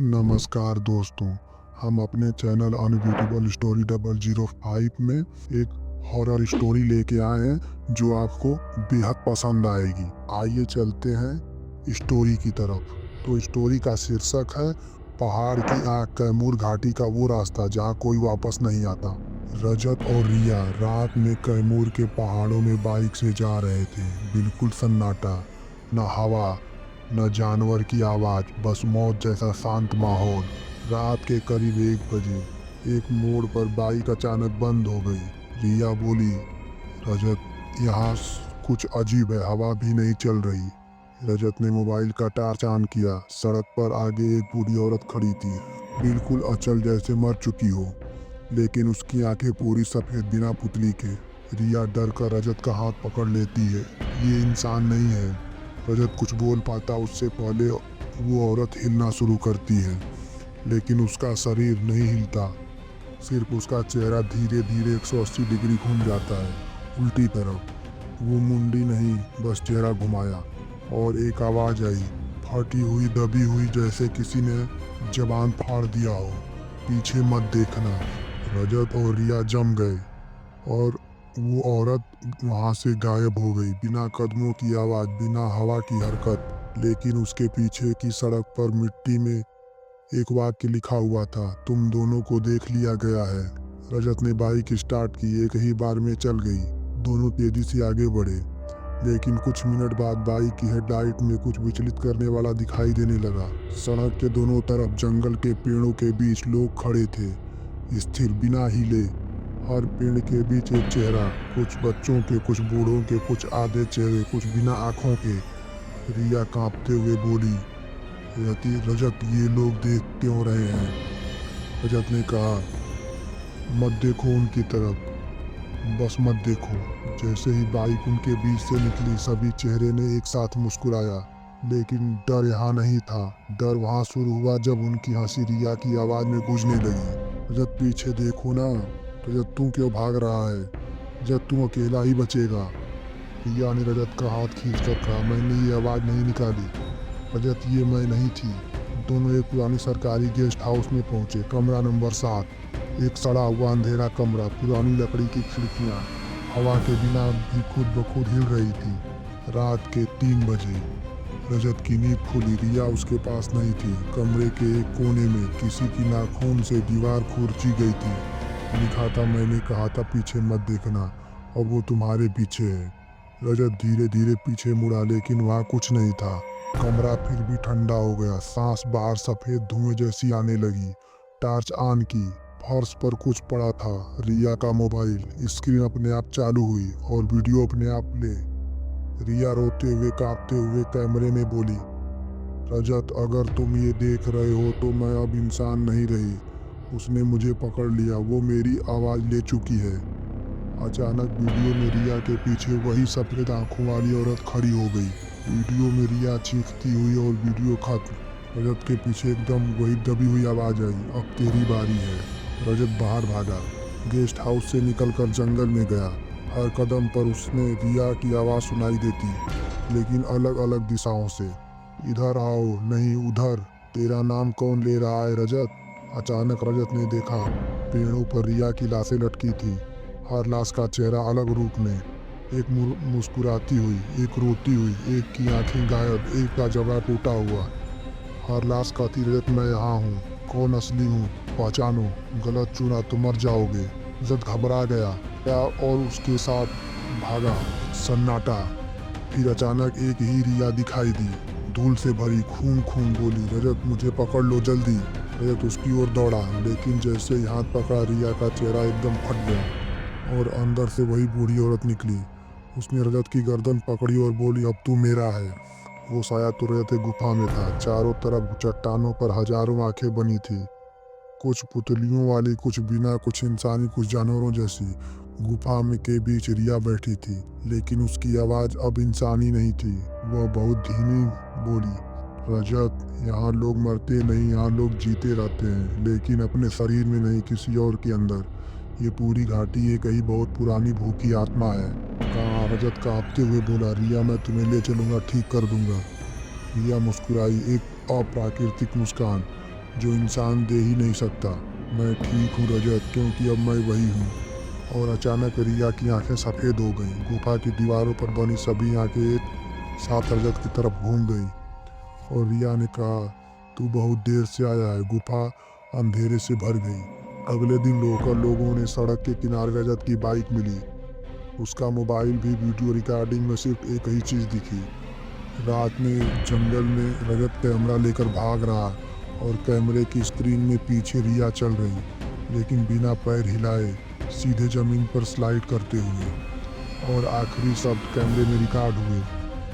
नमस्कार दोस्तों, हम अपने चैनल अनबिलीवेबल स्टोरी 005 में एक हॉरर स्टोरी लेके आए हैं जो आपको बेहद पसंद आएगी। आइए चलते हैं स्टोरी की तरफ। तो स्टोरी का शीर्षक है पहाड़ की आग, कैमूर घाटी का वो रास्ता जहाँ कोई वापस नहीं आता। रजत और रिया रात में कैमूर के पहाड़ों में बाइक से जा रहे थे। बिल्कुल सन्नाटा, न हवा न जानवर की आवाज, बस मौत जैसा शांत माहौल। रात के करीब 1 बजे एक मोड़ पर बाइक अचानक बंद हो गई। रिया बोली, रजत, यहाँ कुछ अजीब है, हवा भी नहीं चल रही। रजत ने मोबाइल का टॉर्च ऑन किया। सड़क पर आगे एक बूढ़ी औरत खड़ी थी, बिल्कुल अचल, जैसे मर चुकी हो, लेकिन उसकी आंखें पूरी सफेद, बिना पुतली के। रिया डर कर रजत का हाथ पकड़ लेती है। ये इंसान नहीं है। रजत कुछ बोल पाता उससे पहले वो औरत हिलना शुरू करती है, लेकिन उसका शरीर नहीं हिलता। सिर्फ उसका चेहरा धीरे धीरे 180 डिग्री घूम जाता है, उल्टी तरफ। वो मुंडी नहीं, बस चेहरा घुमाया और एक आवाज आई, फटी हुई, दबी हुई, जैसे किसी ने जबान फाड़ दिया हो, पीछे मत देखना। रजत और रिया जम गए और वो औरत वहां से गायब हो गई, बिना कदमों की आवाज, बिना हवा की हरकत। लेकिन उसके पीछे की सड़क पर मिट्टी में एक वाक्य लिखा हुआ था, तुम दोनों को देख लिया गया है। रजत ने बाइक स्टार्ट की, एक ही बार में चल गई। दोनों तेजी से आगे बढ़े, लेकिन कुछ मिनट बाद बाइक की हेडलाइट में कुछ विचलित करने वाला दिखाई देने लगा। सड़क के दोनों तरफ जंगल के पेड़ों के बीच लोग खड़े थे, स्थिर, बिना हिले। हर पेड़ के बीच एक चेहरा, कुछ बच्चों के, कुछ बूढ़ों के, कुछ आधे चेहरे, कुछ बिना आंखों के। रिया कांपते हुए बोली, रजत, ये लोग देख क्यों रहे हैं? रजत ने कहा, मत देखो उनकी तरफ, बस मत देखो। जैसे ही बाइक उनके बीच से निकली, सभी चेहरे ने एक साथ मुस्कुराया। लेकिन डर यहाँ नहीं था। डर वहाँ शुरू हुआ जब उनकी हंसी रिया की आवाज में गूंजने लगी, रजत पीछे देखो ना। रजत, तू क्यों भाग रहा है? रजत, तू अकेला ही बचेगा। रिया ने रजत का हाथ खींच कर कहा, मैंने ये आवाज नहीं निकाली। रजत, ये मैं नहीं थी। दोनों एक पुरानी सरकारी गेस्ट हाउस में पहुंचे। कमरा नंबर 7, एक सड़ा हुआ अंधेरा कमरा, पुरानी लकड़ी की खिड़कियां हवा के बिना भी खुद ब खुद हिल रही थी। रात के 3 बजे रजत की नींद खुली। रिया उसके पास नहीं थी। कमरे के एक कोने में किसी की नाखून से दीवार खुरची गई थी। लिखा था, मैंने कहा था पीछे मत देखना, अब वो तुम्हारे पीछे है। रजत धीरे धीरे पीछे मुड़ा, लेकिन वहाँ कुछ नहीं था। कमरा फिर भी ठंडा हो गया। सांस बाहर सफेद धुएं जैसी आने लगी। टॉर्च ऑन की। फर्श पर कुछ पड़ा था। रिया का मोबाइल। स्क्रीन अपने आप चालू हुई और वीडियो अपने आप प्ले। रिया रोते हुए, कांपते हुए कैमरे में बोली, रजत, अगर तुम ये देख रहे हो तो मैं अब इंसान नहीं रही। उसने मुझे पकड़ लिया, वो मेरी आवाज ले चुकी है। अचानक वीडियो में रिया के पीछे वही सफेद आंखों वाली औरत खड़ी हो गई। वीडियो में रिया चीखती हुई और वीडियो खत्म। रजत के पीछे एकदम वही दबी हुई आवाज आई, अब तेरी बारी है। रजत बाहर भागा, गेस्ट हाउस से निकलकर जंगल में गया। हर कदम पर उसने रिया की आवाज सुनाई देती, लेकिन अलग अलग दिशाओं से। इधर आओ, नहीं उधर। तेरा नाम कौन ले रहा है रजत? अचानक रजत ने देखा, पेड़ों पर रिया की लाशें लटकी थी, हर लाश का चेहरा अलग रूप में। एक मुस्कुराती हुई, एक रोती हुई, एक की आंखें गायब, एक का जबड़ा टूटा हुआ। हर लाश का रजत, मैं यहाँ हूँ, कौन असली हूँ, पहचानो। गलत चुना तो मर जाओगे। रजत घबरा गया और उसके साथ भागा। सन्नाटा। फिर अचानक एक ही रिया दिखाई दी, धूल से भरी, खून खून बोली, रजत, मुझे पकड़ लो जल्दी। रजत उसकी ओर दौड़ा, लेकिन जैसे ही हाथ पकड़ा, रिया का चेहरा एकदम फट गया और अंदर से वही बूढ़ी औरत निकली। उसने रजत की गर्दन पकड़ी और बोली, अब तू मेरा है। वो साया तो रजत एक गुफा में था। चारों तरफ चट्टानों पर हजारों आंखें बनी थी, कुछ पुतलियों वाली, कुछ बिना, कुछ इंसानी, कुछ जानवरों जैसी। गुफा में के बीच रिया बैठी थी, लेकिन उसकी आवाज अब इंसानी नहीं थी। वह बहुत धीमी बोली, रजत, यहाँ लोग मरते नहीं, यहाँ लोग जीते रहते हैं, लेकिन अपने शरीर में नहीं, किसी और के अंदर। ये पूरी घाटी एक ही बहुत पुरानी भूखी आत्मा है। कहाँ? रजत कांपते हुए बोला, रिया, मैं तुम्हें ले चलूंगा, ठीक कर दूंगा। रिया मुस्कुराई, एक अप्राकृतिक मुस्कान। जो इंसान दे ही नहीं सकता। मैं ठीक हूँ रजत, क्योंकि अब मैं वही हूँ। और अचानक रिया की आंखें सफ़ेद हो गईं। गुफा की दीवारों पर बनी सभी आंखें एक साथ रजत की तरफ घूम गईं और रिया ने कहा, तू बहुत देर से आया है। गुफा अंधेरे से भर गई। अगले दिन लोकल लोगों ने सड़क के किनारे रजत की बाइक मिली। उसका मोबाइल भी वीडियो रिकॉर्डिंग में सिर्फ एक ही चीज़ दिखी। रात में जंगल में रजत कैमरा लेकर भाग रहा और कैमरे की स्क्रीन में पीछे रिया चल रही, लेकिन बिना पैर हिलाए, सीधे जमीन पर स्लाइड करते हुए। और आखिरी शब्द कैमरे में रिकॉर्ड हुए,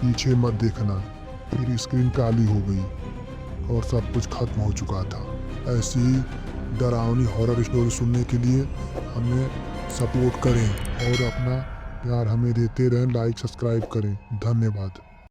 पीछे मत देखना। फिर स्क्रीन काली हो गई और सब कुछ खत्म हो चुका था। ऐसी ही डरावनी हॉरर स्टोरी सुनने के लिए हमें सपोर्ट करें और अपना प्यार हमें देते रहें। लाइक सब्सक्राइब करें। धन्यवाद।